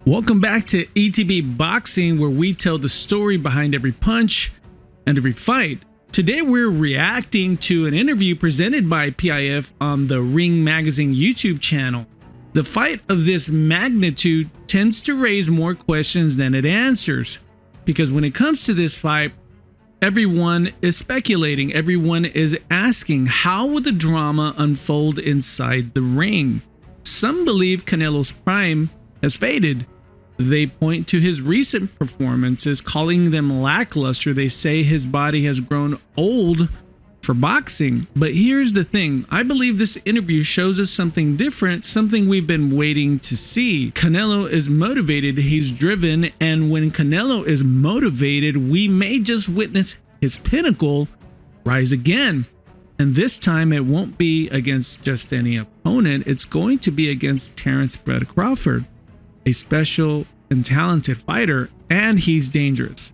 Welcome back to ETB Boxing, where we tell the story behind every punch and every fight. Today we're reacting to an interview presented by PIF on the Ring Magazine YouTube channel. The fight of this magnitude tends to raise more questions than it answers, because when it comes to this fight, everyone is speculating, everyone is asking, how would the drama unfold inside the ring? Some believe Canelo's prime has faded. They point to his recent performances, calling them lackluster. They say his body has grown old for boxing. But here's the thing. I believe this interview shows us something different, something we've been waiting to see. Canelo is motivated, he's driven, and when Canelo is motivated, we may just witness his pinnacle rise again. And this time it won't be against just any opponent. It's going to be against Terence Crawford, a special and talented fighter, and he's dangerous.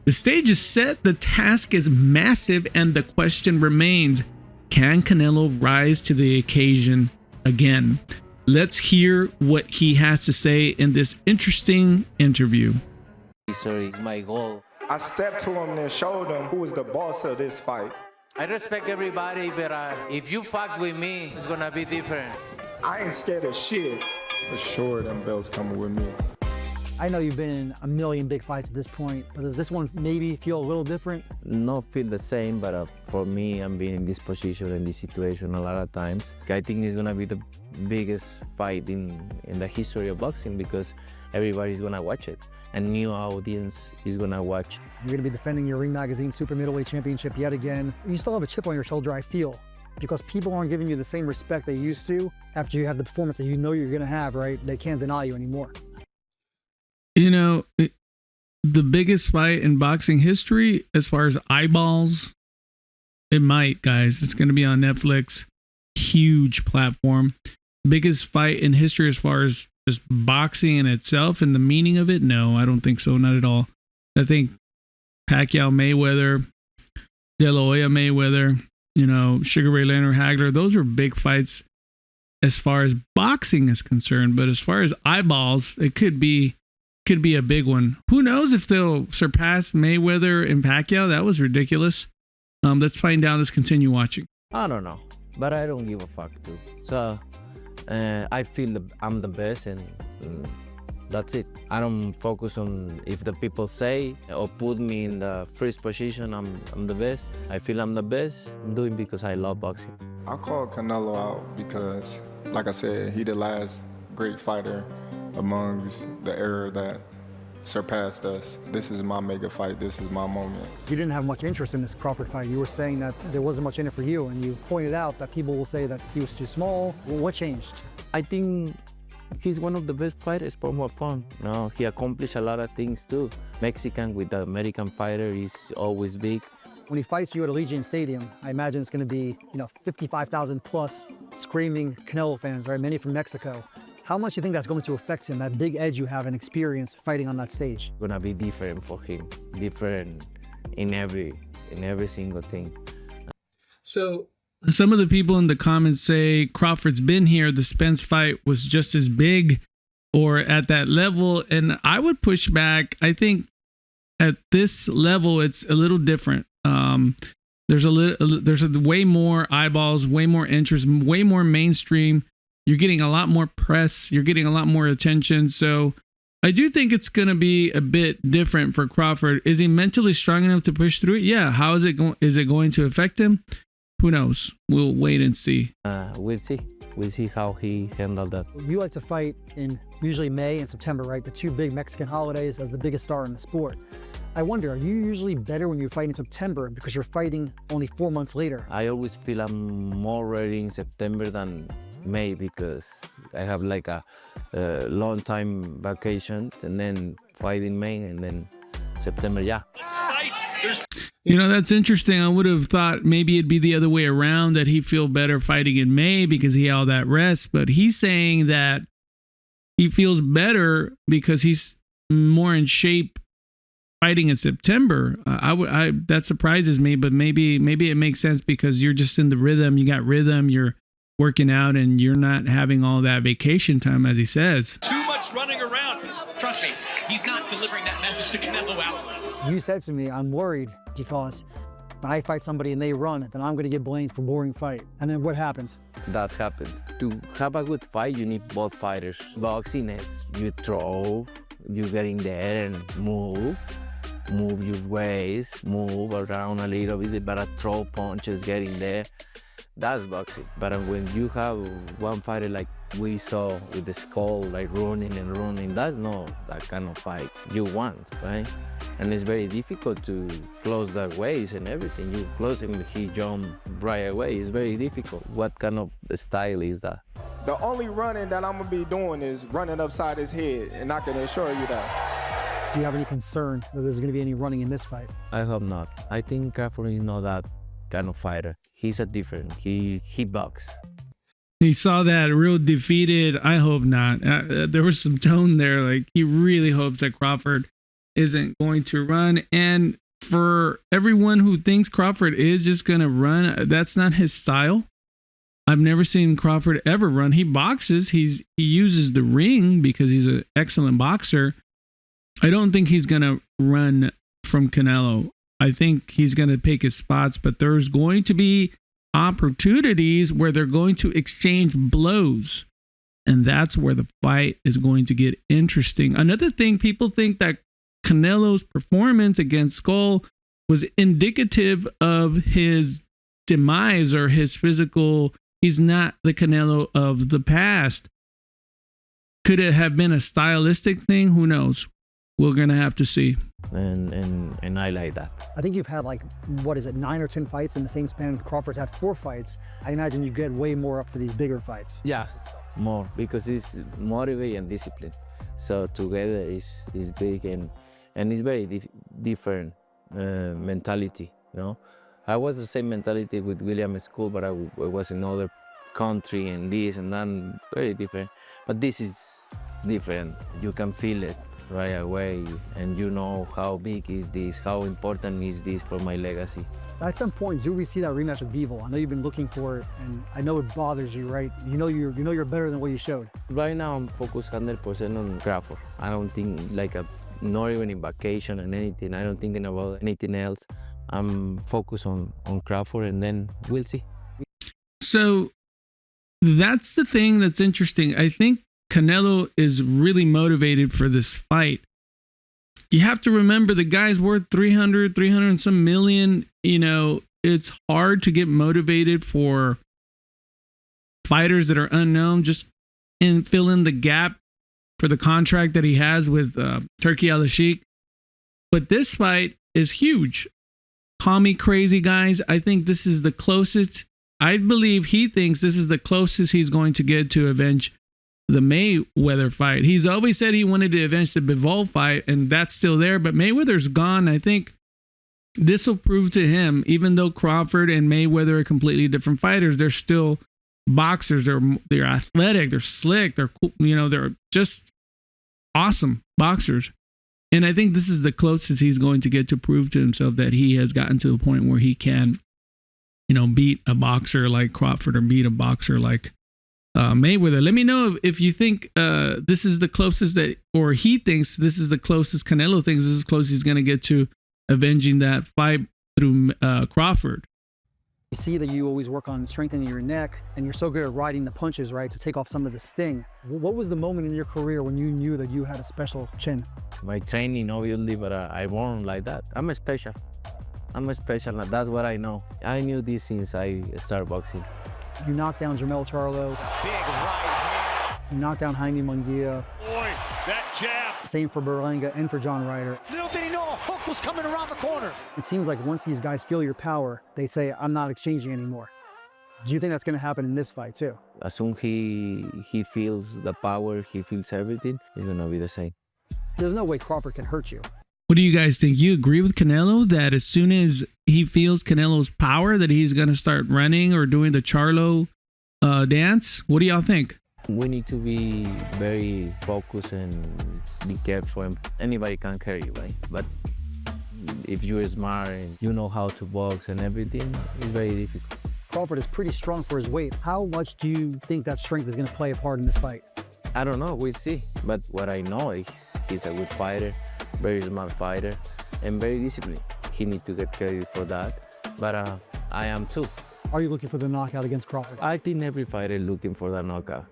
The stage is set, the task is massive, and the question remains, can Canelo rise to the occasion again? Let's hear what he has to say in this interesting interview. Sorry, it's my goal. I stepped to him and showed him who was the boss of this fight. I respect everybody, but if you fuck with me, it's gonna be different. I ain't scared of shit. For sure, them belts coming with me. I know you've been in a million big fights at this point, but does this one maybe feel a little different? Not feel the same, but for me, I'm being in this position, in this situation a lot of times. I think it's gonna be the biggest fight in the history of boxing because everybody's gonna watch it. A new audience is gonna watch. You're gonna be defending your Ring Magazine Super Middleweight Championship yet again. You still have a chip on your shoulder, I feel, because people aren't giving you the same respect they used to after you have the performance that you know you're gonna have, right? They can't deny you anymore. You know, the biggest fight in boxing history, as far as eyeballs, it might, guys. It's going to be on Netflix. Huge platform. Biggest fight in history as far as just boxing in itself and the meaning of it? No, I don't think so. Not at all. I think Pacquiao Mayweather, De La Hoya Mayweather, you know, Sugar Ray Leonard Hagler, those were big fights as far as boxing is concerned. But as far as eyeballs, it could be a big one. Who knows if they'll surpass Mayweather and Pacquiao? That was ridiculous. Let's find out. Let's continue watching. I don't know, but I don't give a fuck too. So I feel I'm the best, and that's it. I don't focus on if the people say or put me in the first position. I'm the best. I feel I'm the best. I'm doing because I love boxing. I called Canelo out because, like I said, he the last great fighter amongst the era that surpassed us. This is my mega fight. This is my moment. You didn't have much interest in this Crawford fight. You were saying that there wasn't much in it for you, and you pointed out that people will say that he was too small. Well, what changed? I think he's one of the best fighters for more fun. No, he accomplished a lot of things too. Mexican with the American fighter is always big. When he fights you at Allegiant Stadium, I imagine it's going to be, 55,000 plus screaming Canelo fans, right? Many from Mexico. How much do you think that's going to affect him, that big edge you have and experience fighting on that stage? Gonna be different for him, different in every single thing. So some of the people in the comments say Crawford's been here. The Spence fight was just as big or at that level. And I would push back. I think at this level, it's a little different. There's way more eyeballs, way more interest, way more mainstream. You're getting a lot more press. You're getting a lot more attention. So I do think it's going to be a bit different for Crawford. Is he mentally strong enough to push through it? Yeah. How is it going? Is it going to affect him? Who knows? We'll wait and see. We'll see. We'll see how he handled that. You like to fight in usually May and September, right? The two big Mexican holidays as the biggest star in the sport. I wonder, are you usually better when you fight in September because you're fighting only 4 months later? I always feel I'm more ready in September than May because I have like a long time vacations and then fight in May and then September, yeah. You know, that's interesting. I would have thought maybe it'd be the other way around, that he'd feel better fighting in May because he had all that rest. But he's saying that he feels better because he's more in shape fighting in September. That surprises me, but maybe it makes sense because you're just in the rhythm. You got rhythm. You're working out and you're not having all that vacation time, as he says. Too much running around. Trust me, he's not delivering that message to Canelo Álvarez. You said to me, I'm worried because when I fight somebody and they run, then I'm going to get blamed for boring fight. And then what happens? That happens. To have a good fight, you need both fighters. Boxing is you throw, you get in there and move your waist, move around a little bit, but throw punches, get in there. That's boxing. But when you have one fighter like we saw with the skull, like running and running, that's not that kind of fight you want, right? And it's very difficult to close that waist and everything. You close him, he jump right away. It's very difficult. What kind of style is that? The only running that I'm gonna be doing is running upside his head, and I can assure you that. Do you have any concern that there's going to be any running in this fight? I hope not. I think Crawford is not that kind of fighter. He's a different. He box. He saw that real defeated. I hope not. There was some tone there. Like he really hopes that Crawford isn't going to run. And for everyone who thinks Crawford is just going to run, that's not his style. I've never seen Crawford ever run. He boxes. He uses the ring because he's an excellent boxer. I don't think he's going to run from Canelo. I think he's going to pick his spots, but there's going to be opportunities where they're going to exchange blows. And that's where the fight is going to get interesting. Another thing, people think that Canelo's performance against Skull was indicative of his demise or his physical. He's not the Canelo of the past. Could it have been a stylistic thing? Who knows? We're going to have to see. And I like that. I think you've had like, what is it, 9 or 10 fights in the same span. Crawford's had 4 fights. I imagine you get way more up for these bigger fights. Yeah, more, because it's motivate and discipline. So together is big and it's very different mentality, you know. I was the same mentality with William School, but I was in another country and this and that, very different. But this is different. You can feel it right away, and you know how big is this, how important is this for my legacy. At some point, do we see that rematch with Bivol? I know you've been looking for it, and I know it bothers you, right? You know you're better than what you showed. Right now, I'm focused 100% on Crawford. I don't think not even in vacation and anything. I don't think about anything else. I'm focused on Crawford, and then we'll see. So that's the thing that's interesting. I think Canelo is really motivated for this fight. You have to remember the guy's worth 300 and some million. You know, it's hard to get motivated for fighters that are unknown, just fill in the gap for the contract that he has with Turki Al-Sheikh. But this fight is huge. Call me crazy, guys. I think this is the closest. I believe he thinks this is the closest he's going to get to avenge the Mayweather fight. He's always said he wanted to avenge the Bivol fight, and that's still there, but Mayweather's gone. I think this will prove to him, even though Crawford and Mayweather are completely different fighters, they're still boxers. They're athletic, they're slick, they're cool, you know, they're just awesome boxers. And I think this is the closest he's going to get to prove to himself that he has gotten to the point where he can, you know, beat a boxer like Crawford or beat a boxer like Mayweather. Let me know if you think this is the closest that, or he thinks this is the closest, Canelo thinks this is close he's going to get to avenging that fight through Crawford. I see that you always work on strengthening your neck, and you're so good at riding the punches, right, to take off some of the sting. What was the moment in your career when you knew that you had a special chin? My training, obviously, but I born like that. I'm special. That's what I know. I knew this since I started boxing. You knocked down Jermell Charlo. Big right hand. You knocked down Jaime Munguia. Boy, that jab. Same for Berlanga and for John Ryder. Little did he know a hook was coming around the corner. It seems like once these guys feel your power, they say, I'm not exchanging anymore. Do you think that's going to happen in this fight too? As soon as he feels the power, he feels everything, it's going to be the same. There's no way Crawford can hurt you. What do you guys think? You agree with Canelo that as soon as he feels Canelo's power that he's going to start running or doing the Charlo dance? What do y'all think? We need to be very focused and be careful. Anybody can carry you, right? But if you're smart and you know how to box and everything, it's very difficult. Crawford is pretty strong for his weight. How much do you think that strength is going to play a part in this fight? I don't know, we'll see. But what I know is he's a good fighter, very smart fighter, and very disciplined. He needs to get credit for that, but I am too. Are you looking for the knockout against Crawford? I think every fighter looking for that knockout.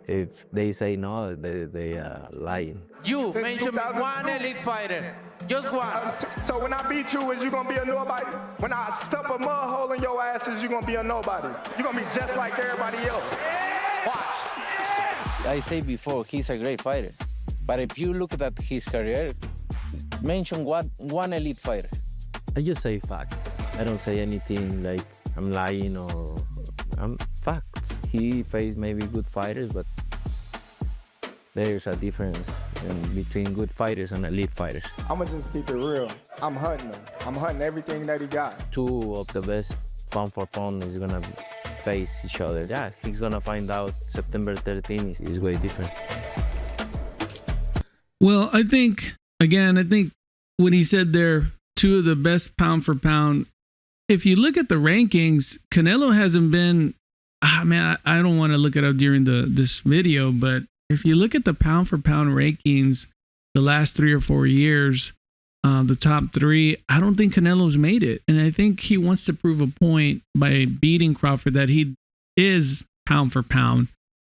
If they say no, they are lying. You mentioned one elite fighter, just one. So when I beat you, is you gonna be a nobody? When I stuff a mud hole in your ass, is you gonna be a nobody? You gonna be just like everybody else. Watch. I say before, he's a great fighter. But if you look at his career, mention one elite fighter. I just say facts. I don't say anything like I'm lying or I'm facts. He faced maybe good fighters, but there's a difference between good fighters and elite fighters. I'ma just keep it real. I'm hunting him. I'm hunting everything that he got. Two of the best pound for pound is gonna face each other. Yeah, he's gonna find out September 13th is way different. Well, I think what he said there, two of the best pound for pound. If you look at the rankings, Canelo hasn't been, man, I don't want to look it up during this video, but if you look at the pound for pound rankings the last 3 or 4 years, the top 3, I don't think Canelo's made it. And I think he wants to prove a point by beating Crawford that he is pound for pound.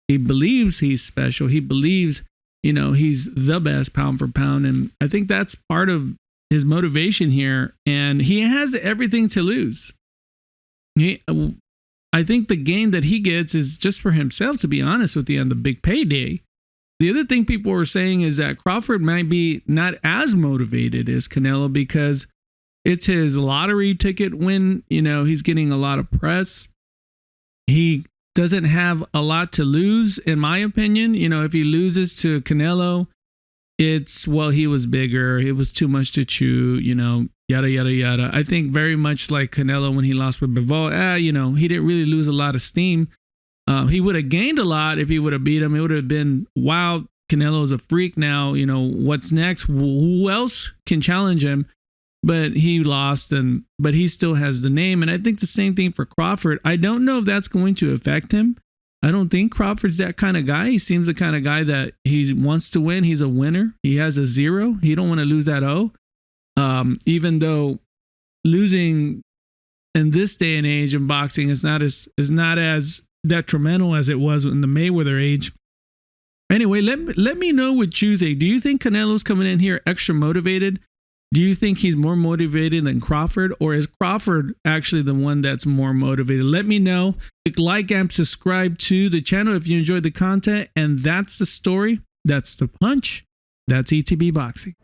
He believes he's special. He believes, he's the best pound for pound. And I think that's part of his motivation here. And he has everything to lose. I think the gain that he gets is just for himself, to be honest with you, on the big payday. The other thing people were saying is that Crawford might be not as motivated as Canelo because it's his lottery ticket win. He's getting a lot of press. He doesn't have a lot to lose, in my opinion. If he loses to Canelo, it's, well, he was bigger. It was too much to chew, yada, yada, yada. I think very much like Canelo when he lost with Bivol, he didn't really lose a lot of steam. He would have gained a lot if he would have beat him. It would have been, wow, Canelo's a freak now. What's next? Who else can challenge him? But he lost, but he still has the name. And I think the same thing for Crawford. I don't know if that's going to affect him. I don't think Crawford's that kind of guy. He seems the kind of guy that he wants to win. He's a winner. He has a 0. He don't want to lose that O. Even though losing in this day and age in boxing is not as detrimental as it was in the Mayweather age. Anyway, let me know what you think. Do you think Canelo's coming in here extra motivated? Do you think he's more motivated than Crawford, or is Crawford actually the one that's more motivated? Let me know. Like and subscribe to the channel if you enjoyed the content. And that's the story. That's the punch. That's ETB Boxing.